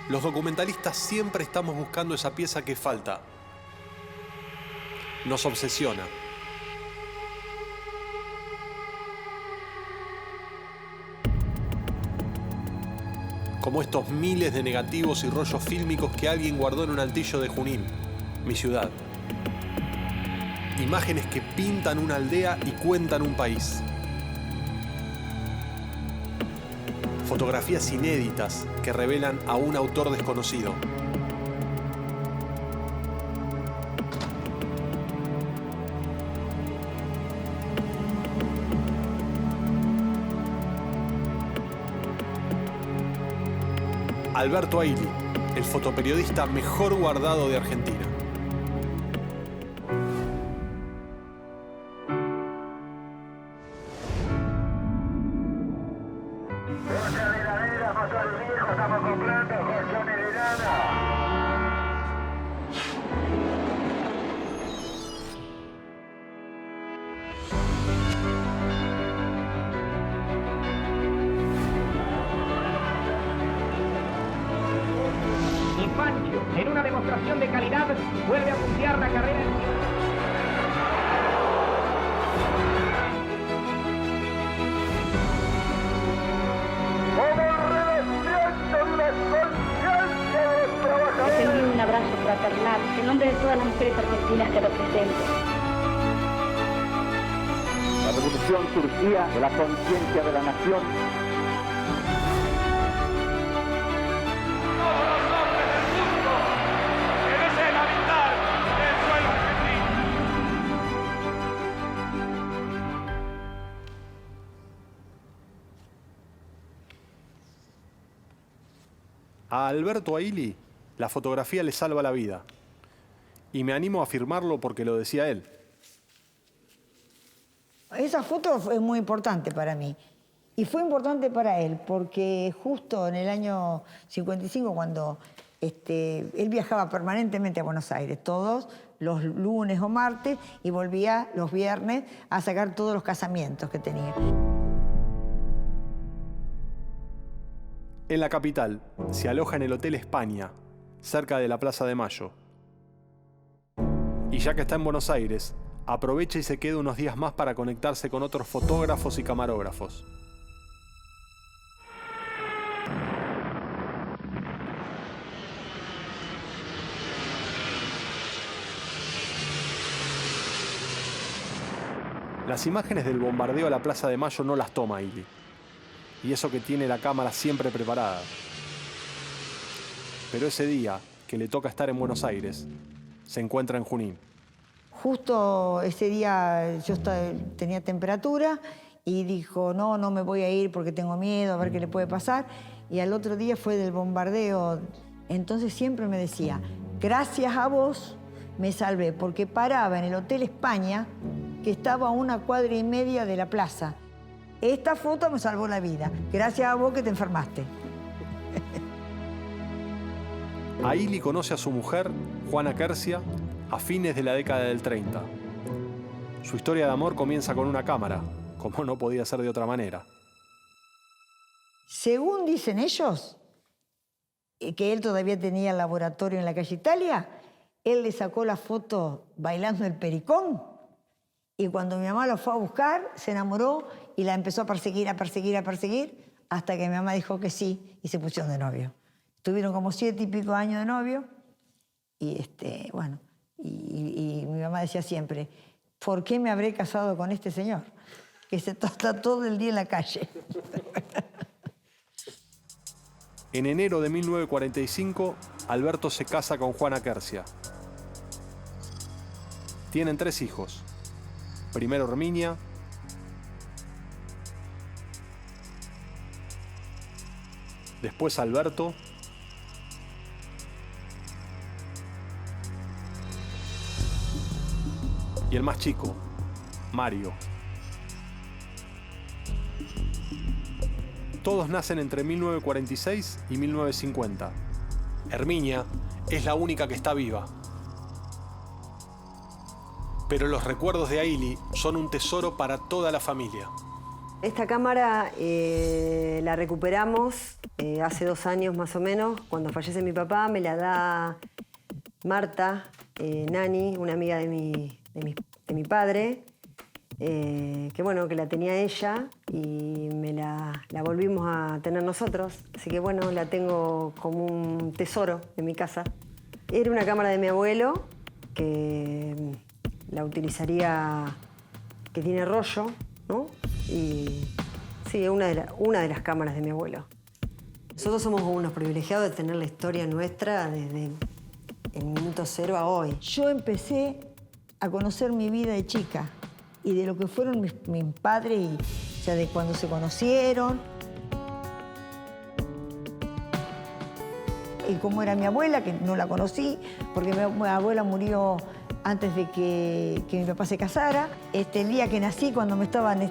Los documentalistas siempre estamos buscando esa pieza que falta. Nos obsesiona. Como estos miles de negativos y rollos fílmicos que alguien guardó en un altillo de Junín, mi ciudad. Imágenes que pintan una aldea y cuentan un país. Fotografías inéditas que revelan a un autor desconocido. Alberto Aili, el fotoperiodista mejor guardado de Argentina. En una demostración de calidad, vuelve a puntear la carrera. Les envío un abrazo fraternal en nombre de todas las mujeres argentinas que represento. La revolución surgía de la conciencia de la nación. A Alberto Aili, la fotografía le salva la vida. Y me animo a afirmarlo porque lo decía él. Esa foto fue muy importante para mí. Y fue importante para él porque justo en el año 55, cuando él viajaba permanentemente a Buenos Aires, todos los lunes o martes, y volvía los viernes a sacar todos los casamientos que tenía. En la capital, se aloja en el Hotel España, cerca de la Plaza de Mayo. Y ya que está en Buenos Aires, aprovecha y se queda unos días más para conectarse con otros fotógrafos y camarógrafos. Las imágenes del bombardeo a la Plaza de Mayo no las toma Aili. Y eso que tiene la cámara siempre preparada. Pero ese día, que le toca estar en Buenos Aires, se encuentra en Junín. Justo ese día yo tenía temperatura y dijo, no me voy a ir porque tengo miedo, a ver qué le puede pasar. Y al otro día fue del bombardeo. Entonces siempre me decía, gracias a vos me salvé, porque paraba en el Hotel España, que estaba a 1,5 cuadras de la plaza. Esta foto me salvó la vida. Gracias a vos que te enfermaste. Aili conoce a su mujer, Juana Quercia, a fines de la década del 30. Su historia de amor comienza con una cámara, como no podía ser de otra manera. Según dicen ellos, que él todavía tenía el laboratorio en la calle Italia, él le sacó la foto bailando el pericón. Y cuando mi mamá lo fue a buscar, se enamoró y la empezó a perseguir, hasta que mi mamá dijo que sí y se pusieron de novio. Tuvieron como 7 y pico años de novio y y mi mamá decía siempre, ¿por qué me habré casado con este señor? Que está todo el día en la calle. En enero de 1945, Alberto se casa con Juana Quercia. Tienen 3 hijos. Primero Herminia, después Alberto y el más chico, Mario. Todos nacen entre 1946 y 1950. Herminia es la única que está viva. Pero los recuerdos de Aili son un tesoro para toda la familia. Esta cámara la recuperamos hace 2 años más o menos. Cuando fallece mi papá me la da Marta, Nani, una amiga de mi padre, que bueno, que la tenía ella y la volvimos a tener nosotros. Así que bueno, la tengo como un tesoro en mi casa. Era una cámara de mi abuelo que la utilizaría, que tiene rollo, ¿no? Y sí, una de las cámaras de mi abuelo. Nosotros somos unos privilegiados de tener la historia nuestra desde el minuto cero a hoy. Yo empecé a conocer mi vida de chica y de lo que fueron mis padres, o sea, de cuando se conocieron. Y cómo era mi abuela, que no la conocí, porque mi abuela murió antes de que mi papá se casara. El día que nací, cuando me estaban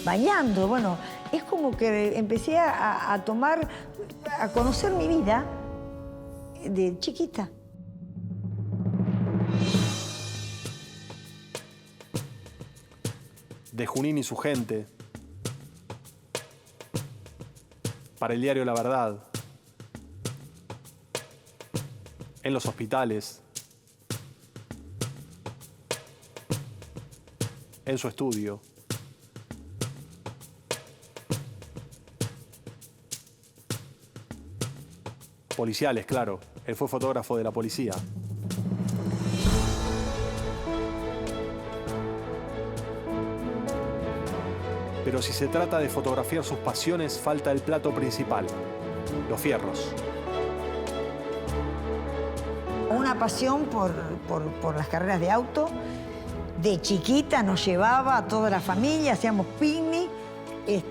bañando, bueno, es como que empecé a conocer mi vida de chiquita. De Junín y su gente, para el diario La Verdad, en los hospitales, en su estudio. Policiales, claro. Él fue fotógrafo de la policía. Pero si se trata de fotografiar sus pasiones, falta el plato principal, los fierros. Una pasión por las carreras de auto. De chiquita nos llevaba a toda la familia, hacíamos picnic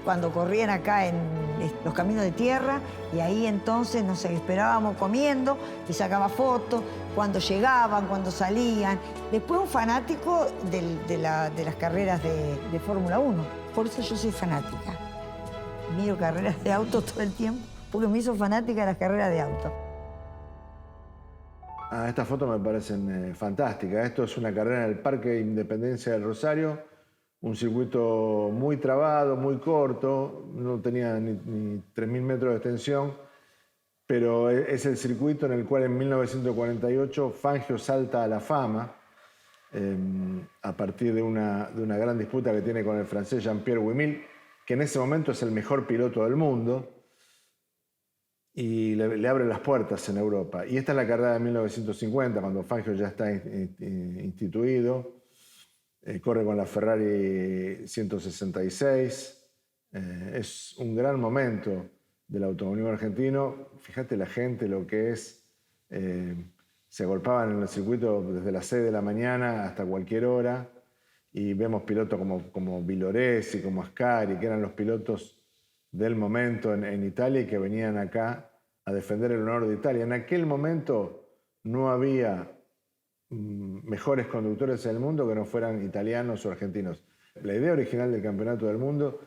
cuando corrían acá en los caminos de tierra, y ahí entonces nos esperábamos comiendo y sacaba fotos cuando llegaban, cuando salían. Después un fanático de las carreras de Fórmula 1. Por eso yo soy fanática. Miro carreras de auto todo el tiempo, porque me hizo fanática de las carreras de auto. Estas fotos me parecen fantásticas. Esto es una carrera en el Parque Independencia del Rosario, un circuito muy trabado, muy corto, no tenía ni 3.000 metros de extensión, pero es el circuito en el cual en 1948 Fangio salta a la fama a partir de una gran disputa que tiene con el francés Jean-Pierre Wimille, que en ese momento es el mejor piloto del mundo, y le abre las puertas en Europa. Y esta es la carrera de 1950, cuando Fangio ya está instituido. Corre con la Ferrari 166. Es un gran momento del automovilismo argentino. Fíjate la gente, lo que es. Se agolpaban en el circuito desde las 6 de la mañana hasta cualquier hora. Y vemos pilotos como Villoresi, como Ascari, que eran los pilotos del momento en Italia y que venían acá a defender el honor de Italia. En aquel momento no había mejores conductores en el mundo que no fueran italianos o argentinos. La idea original del Campeonato del Mundo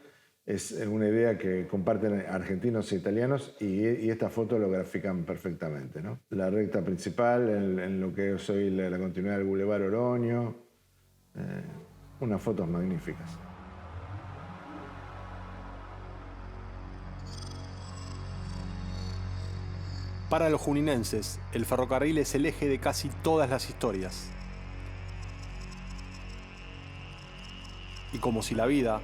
es una idea que comparten argentinos e italianos, y esta foto lo grafican perfectamente, ¿no? La recta principal en lo que es hoy la continuidad del Boulevard Oroño. Unas fotos magníficas. Para los juninenses, el ferrocarril es el eje de casi todas las historias. Y como si la vida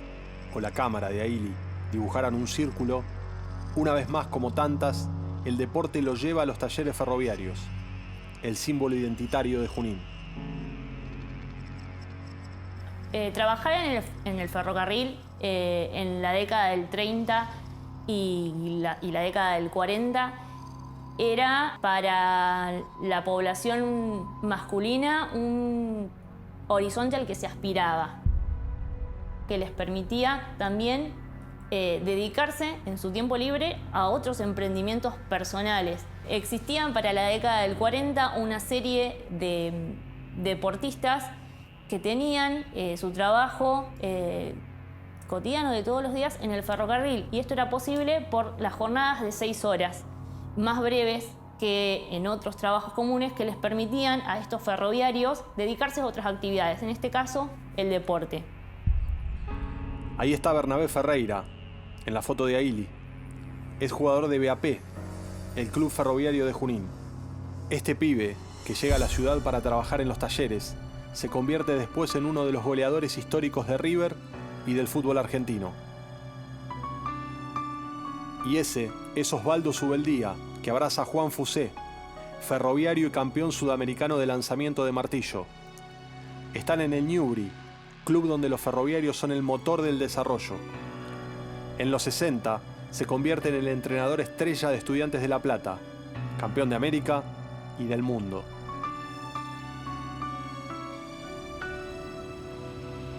o la cámara de Aili dibujaran un círculo, una vez más, como tantas, el deporte lo lleva a los talleres ferroviarios, el símbolo identitario de Junín. Trabajar en el ferrocarril en la década del 30 y la década del 40 era para la población masculina un horizonte al que se aspiraba, que les permitía también dedicarse en su tiempo libre a otros emprendimientos personales. Existían para la década del 40 una serie de deportistas que tenían su trabajo cotidiano de todos los días en el ferrocarril, y esto era posible por las jornadas de 6 horas, más breves que en otros trabajos comunes, que les permitían a estos ferroviarios dedicarse a otras actividades, en este caso el deporte. Ahí está Bernabé Ferreira, en la foto de Aili. Es jugador de BAP, el club ferroviario de Junín. Este pibe, que llega a la ciudad para trabajar en los talleres, se convierte después en uno de los goleadores históricos de River y del fútbol argentino. Y ese es Osvaldo Zubeldía, que abraza a Juan Fusé, ferroviario y campeón sudamericano de lanzamiento de martillo. Están en el Newbery, club donde los ferroviarios son el motor del desarrollo. En los 60 se convierte en el entrenador estrella de Estudiantes de La Plata, campeón de América y del mundo.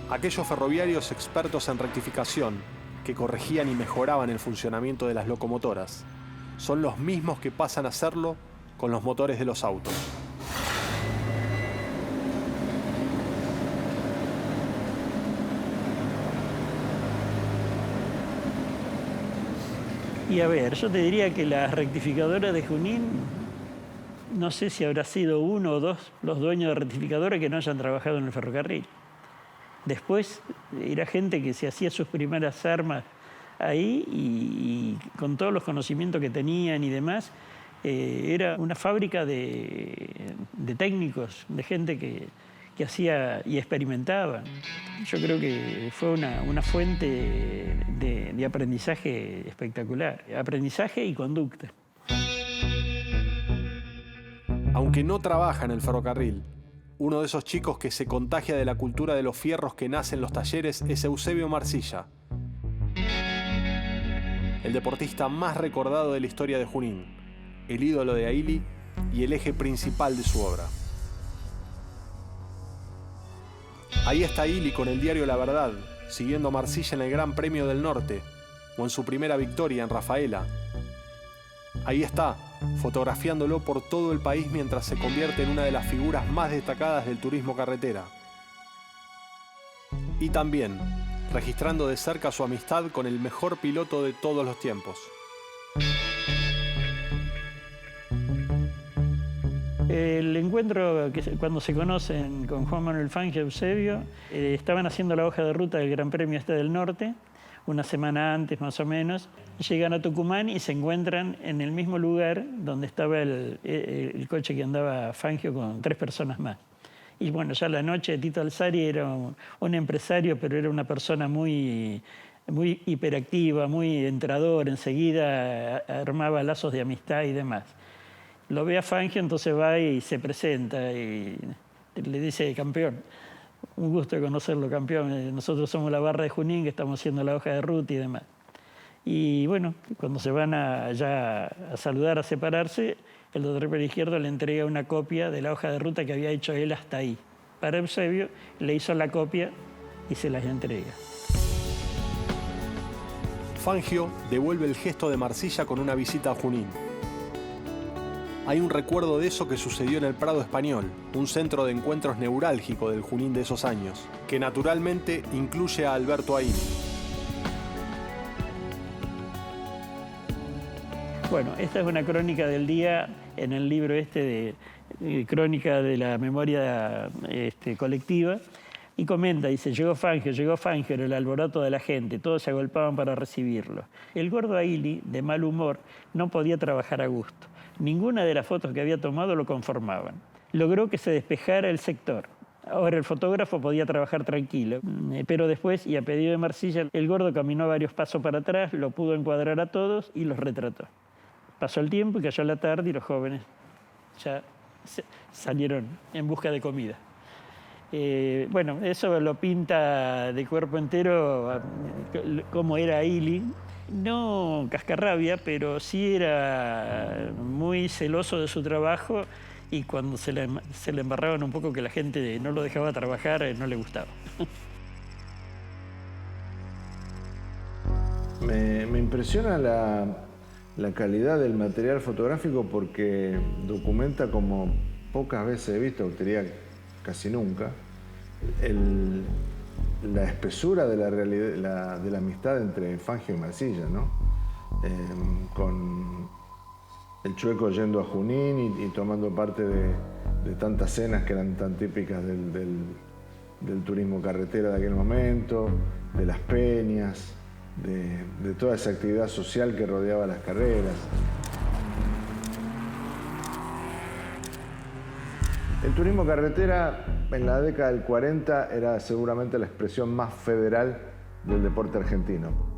Aquellos ferroviarios expertos en rectificación, que corregían y mejoraban el funcionamiento de las locomotoras, son los mismos que pasan a hacerlo con los motores de los autos. Y a ver, yo te diría que las rectificadoras de Junín, no sé si habrá sido uno o dos los dueños de rectificadoras que no hayan trabajado en el ferrocarril. Después era gente que se hacía sus primeras armas ahí y con todos los conocimientos que tenían y demás, era una fábrica de técnicos, de gente que hacía y experimentaban. Yo creo que fue una fuente de aprendizaje espectacular, aprendizaje y conducta. Aunque no trabaja en el ferrocarril, uno de esos chicos que se contagia de la cultura de los fierros que nace en los talleres es Eusebio Marcilla, el deportista más recordado de la historia de Junín, el ídolo de Aili y el eje principal de su obra. Ahí está Aili con el diario La Verdad, siguiendo a Marcilla en el Gran Premio del Norte o en su primera victoria en Rafaela. Ahí está, fotografiándolo por todo el país mientras se convierte en una de las figuras más destacadas del turismo carretera. Y también, registrando de cerca su amistad con el mejor piloto de todos los tiempos. El encuentro, cuando se conocen con Juan Manuel Fangio y Eusebio, estaban haciendo la hoja de ruta del Gran Premio del Norte, una semana antes más o menos. Llegan a Tucumán y se encuentran en el mismo lugar donde estaba el coche que andaba Fangio con 3 personas más. Y bueno, ya la noche Tito Alzari era un empresario, pero era una persona muy hiperactiva, muy entrador, enseguida armaba lazos de amistad y demás. Lo ve a Fangio, entonces va y se presenta y le dice: campeón, un gusto de conocerlo, campeón. Nosotros somos la barra de Junín, que estamos haciendo la hoja de ruta y demás. Y bueno, cuando se van ya a saludar, a separarse, el doctor Pérez Izquierdo le entrega una copia de la hoja de ruta que había hecho él hasta ahí. Para Eusebio le hizo la copia y se las entrega. Fangio devuelve el gesto de Marcilla con una visita a Junín. Hay un recuerdo de eso que sucedió en el Prado Español, un centro de encuentros neurálgico del Junín de esos años, que naturalmente incluye a Alberto Aili. Bueno, esta es una crónica del día en el libro de crónica de la memoria colectiva, y comenta, dice: llegó Fangio, era el alboroto de la gente, todos se agolpaban para recibirlo. El gordo Aili, de mal humor, no podía trabajar a gusto. Ninguna de las fotos que había tomado lo conformaban. Logró que se despejara el sector. Ahora el fotógrafo podía trabajar tranquilo, pero después, y a pedido de Marcilla, el gordo caminó varios pasos para atrás, lo pudo encuadrar a todos y los retrató. Pasó el tiempo y cayó la tarde y los jóvenes ya salieron en busca de comida. Bueno, eso lo pinta de cuerpo entero como era Aili. No cascarrabia, pero sí era muy celoso de su trabajo, y cuando se le embarraban un poco que la gente no lo dejaba trabajar, no le gustaba. Me impresiona la calidad del material fotográfico, porque documenta, como pocas veces he visto, diría casi nunca, la espesura de la realidad, de la amistad entre Fangio y Marcilla, ¿no? Con el Chueco yendo a Junín y tomando parte de tantas cenas que eran tan típicas del turismo carretera de aquel momento, de las peñas, de toda esa actividad social que rodeaba las carreras. El turismo carretera en la década del 40 era seguramente la expresión más federal del deporte argentino.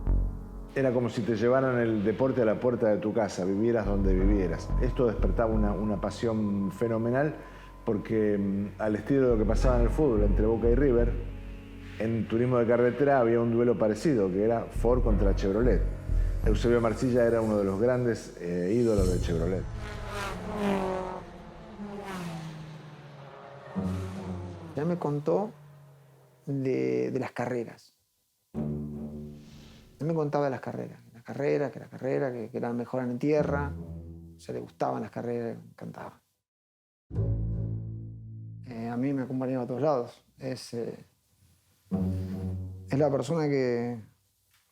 Era como si te llevaran el deporte a la puerta de tu casa, vivieras donde vivieras. Esto despertaba una pasión fenomenal porque al estilo de lo que pasaba en el fútbol entre Boca y River, en turismo de carretera había un duelo parecido, que era Ford contra Chevrolet. Eusebio Marcilla era uno de los grandes ídolos de Chevrolet. Ya me contó de las carreras. Él me contaba de las carreras, que eran mejor en tierra, se le gustaban las carreras, me encantaba. A mí me acompañaba a todos lados. Es la persona que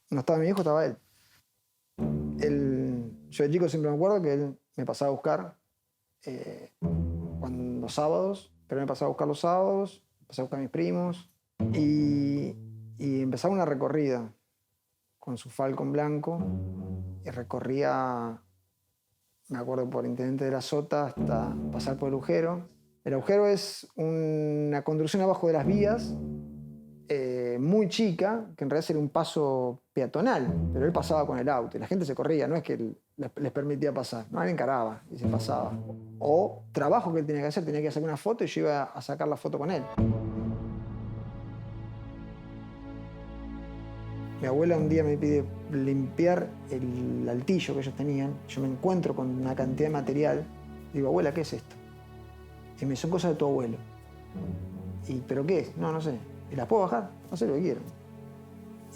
no estaba mi hijo, estaba él. Yo de chico siempre me acuerdo que él me pasaba a buscar los sábados, pero me pasaba a buscar los sábados, pasaba a buscar a mis primos y empezaba una recorrida con su Falcon blanco y recorría, me acuerdo, por Intendente de la Sota hasta pasar por el agujero. El agujero es una construcción abajo de las vías, muy chica, que en realidad era un paso peatonal, pero él pasaba con el auto y la gente se corría, no es que les permitía pasar, no, él encaraba y se pasaba. O trabajo que él tenía que hacer, tenía que hacer una foto y yo iba a sacar la foto con él. Mi abuela un día me pide limpiar el altillo que ellos tenían. Yo me encuentro con una cantidad de material. Digo, abuela, ¿qué es esto? Y me dice, son cosas de tu abuelo. ¿Pero qué es? No sé. ¿Y las puedo bajar? No sé lo que quiero.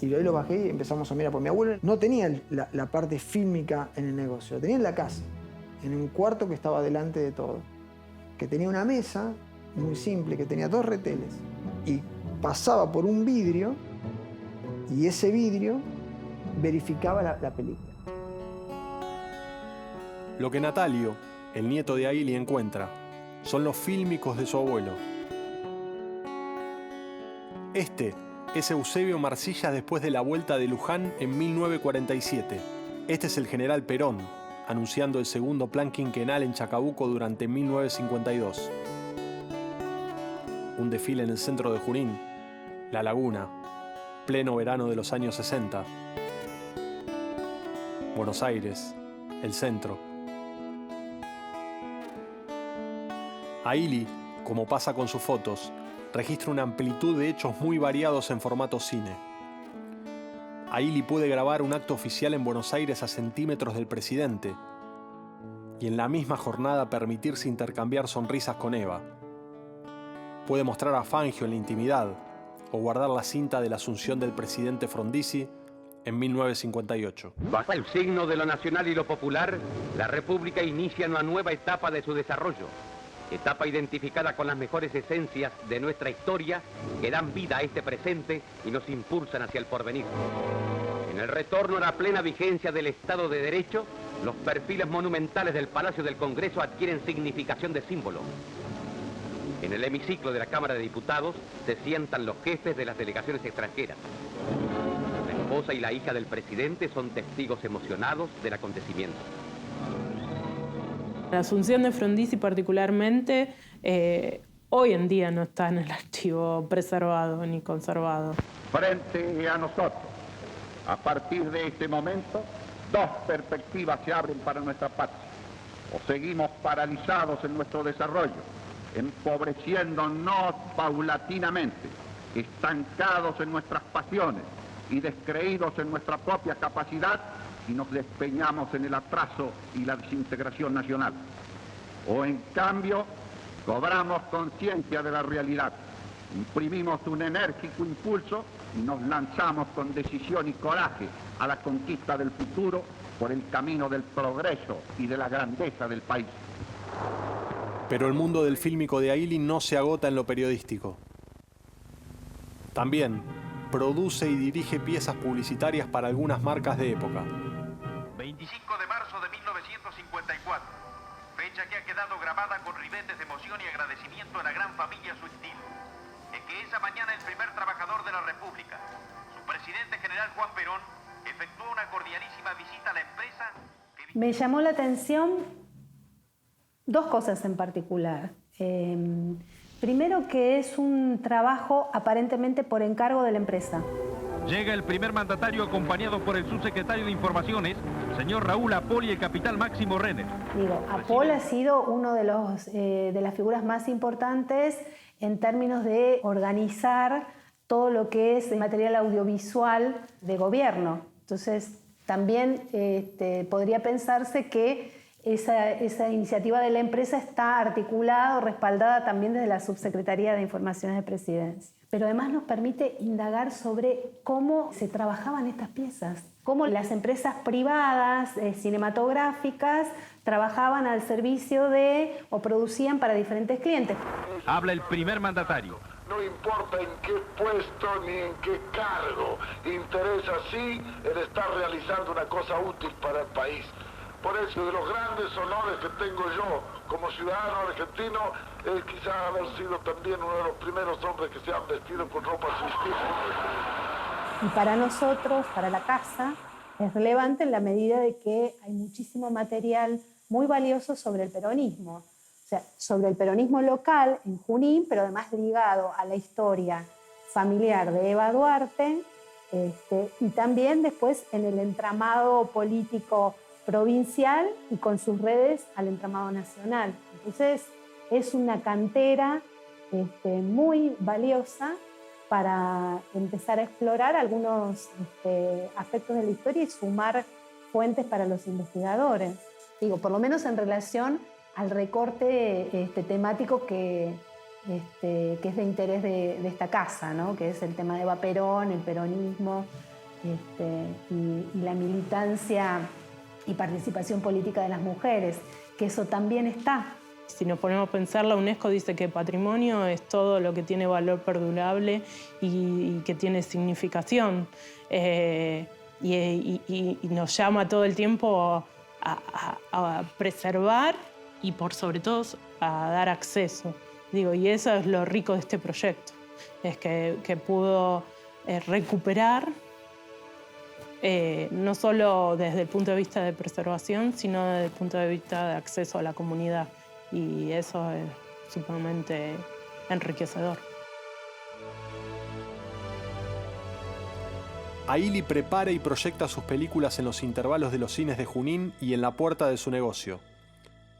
Y ahí lo bajé y empezamos a mirar. Porque mi abuelo no tenía la parte fílmica en el negocio. Lo tenía en la casa, en un cuarto que estaba delante de todo. Que tenía una mesa muy simple, que tenía 2 reteles. Y pasaba por un vidrio y ese vidrio verificaba la película. Lo que Natalio, el nieto de Aili, encuentra son los fílmicos de su abuelo. Este es Eusebio Marcilla después de la Vuelta de Luján en 1947. Este es el general Perón, anunciando el segundo plan quinquenal en Chacabuco durante 1952. Un desfile en el centro de Junín, La Laguna, pleno verano de los años 60. Buenos Aires, el centro. Aili, como pasa con sus fotos, registra una amplitud de hechos muy variados en formato cine. Aili puede grabar un acto oficial en Buenos Aires a centímetros del presidente y en la misma jornada permitirse intercambiar sonrisas con Eva. Puede mostrar a Fangio en la intimidad o guardar la cinta de la asunción del presidente Frondizi en 1958. Bajo el signo de lo nacional y lo popular, la República inicia una nueva etapa de su desarrollo. Etapa identificada con las mejores esencias de nuestra historia que dan vida a este presente y nos impulsan hacia el porvenir. En el retorno a la plena vigencia del Estado de Derecho, los perfiles monumentales del Palacio del Congreso adquieren significación de símbolo. En el hemiciclo de la Cámara de Diputados se sientan los jefes de las delegaciones extranjeras. La esposa y la hija del presidente son testigos emocionados del acontecimiento. La asunción de Frondizi particularmente, hoy en día no está en el archivo preservado ni conservado. Frente a nosotros, a partir de este momento, 2 perspectivas se abren para nuestra patria. O seguimos paralizados en nuestro desarrollo, empobreciéndonos paulatinamente, estancados en nuestras pasiones y descreídos en nuestra propia capacidad, y nos despeñamos en el atraso y la desintegración nacional. O en cambio, cobramos conciencia de la realidad, imprimimos un enérgico impulso y nos lanzamos con decisión y coraje a la conquista del futuro por el camino del progreso y de la grandeza del país. Pero el mundo del fílmico de Aili no se agota en lo periodístico. También produce y dirige piezas publicitarias para algunas marcas de época. 25 de marzo de 1954, fecha que ha quedado grabada con ribetes de emoción y agradecimiento a la gran familia a su estilo. que esa mañana el primer trabajador de la República, su presidente general Juan Perón, efectuó una cordialísima visita a la empresa. Me llamó la atención dos cosas en particular. Primero, que es un trabajo aparentemente por encargo de la empresa. Llega el primer mandatario acompañado por el subsecretario de Informaciones, señor Raúl Apol, y el capitán Máximo Renner. Apol ha sido uno de las figuras más importantes en términos de organizar todo lo que es material audiovisual de gobierno. Entonces, también podría pensarse que esa iniciativa de la empresa está articulada o respaldada también desde la Subsecretaría de Informaciones de Presidencia. Pero además nos permite indagar sobre cómo se trabajaban estas piezas, cómo las empresas privadas cinematográficas trabajaban al servicio de o producían para diferentes clientes. Habla el primer mandatario. No importa en qué puesto ni en qué cargo, interesa sí el estar realizando una cosa útil para el país. Por eso, de los grandes honores que tengo yo como ciudadano argentino, es quizás haber sido también uno de los primeros hombres que se han vestido con ropas distintas. Y para nosotros, para la casa, es relevante en la medida de que hay muchísimo material muy valioso sobre el peronismo. O sea, sobre el peronismo local en Junín, pero además ligado a la historia familiar de Eva Duarte, y también después en el entramado político provincial y con sus redes al entramado nacional. Entonces, es una cantera muy valiosa para empezar a explorar algunos aspectos de la historia y sumar fuentes para los investigadores. Por lo menos en relación al recorte temático que es de interés de esta casa, ¿no? Que es el tema de Eva Perón, el peronismo y la militancia y participación política de las mujeres, que eso también está. Si nos ponemos a pensar, la UNESCO dice que patrimonio es todo lo que tiene valor perdurable y que tiene significación. Y nos llama todo el tiempo a preservar y por sobre todo a dar acceso. Y eso es lo rico de este proyecto, es que pudo recuperar no solo desde el punto de vista de preservación, sino desde el punto de vista de acceso a la comunidad. Y eso es sumamente enriquecedor. Aili prepara y proyecta sus películas en los intervalos de los cines de Junín y en la puerta de su negocio.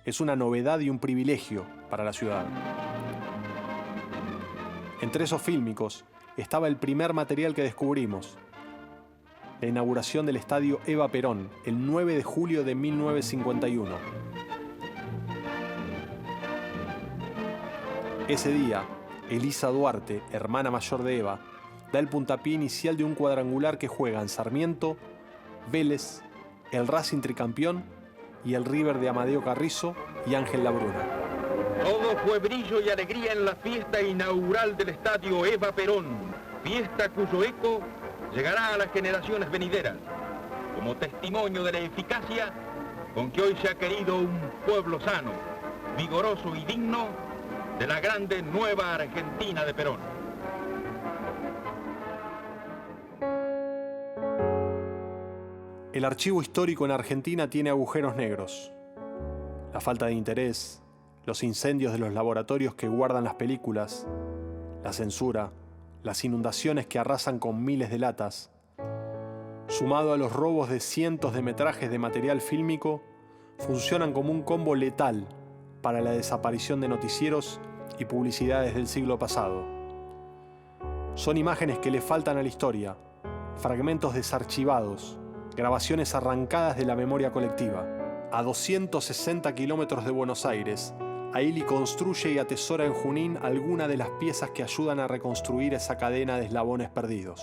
Es una novedad y un privilegio para la ciudad. Entre esos fílmicos estaba el primer material que descubrimos: la inauguración del estadio Eva Perón, el 9 de julio de 1951. Ese día, Elisa Duarte, hermana mayor de Eva, da el puntapié inicial de un cuadrangular que juegan Sarmiento, Vélez, el Racing tricampeón y el River de Amadeo Carrizo y Ángel Labruna. Todo fue brillo y alegría en la fiesta inaugural del estadio Eva Perón, fiesta cuyo eco llegará a las generaciones venideras, como testimonio de la eficacia con que hoy se ha querido un pueblo sano, vigoroso y digno de la grande nueva Argentina de Perón. El archivo histórico en Argentina tiene agujeros negros. La falta de interés, los incendios de los laboratorios que guardan las películas, la censura, las inundaciones que arrasan con miles de latas, sumado a los robos de cientos de metrajes de material fílmico, funcionan como un combo letal para la desaparición de noticieros y publicidades del siglo pasado. Son imágenes que le faltan a la historia, fragmentos desarchivados, grabaciones arrancadas de la memoria colectiva. A 260 kilómetros de Buenos Aires, Aili construye y atesora en Junín algunas de las piezas que ayudan a reconstruir esa cadena de eslabones perdidos.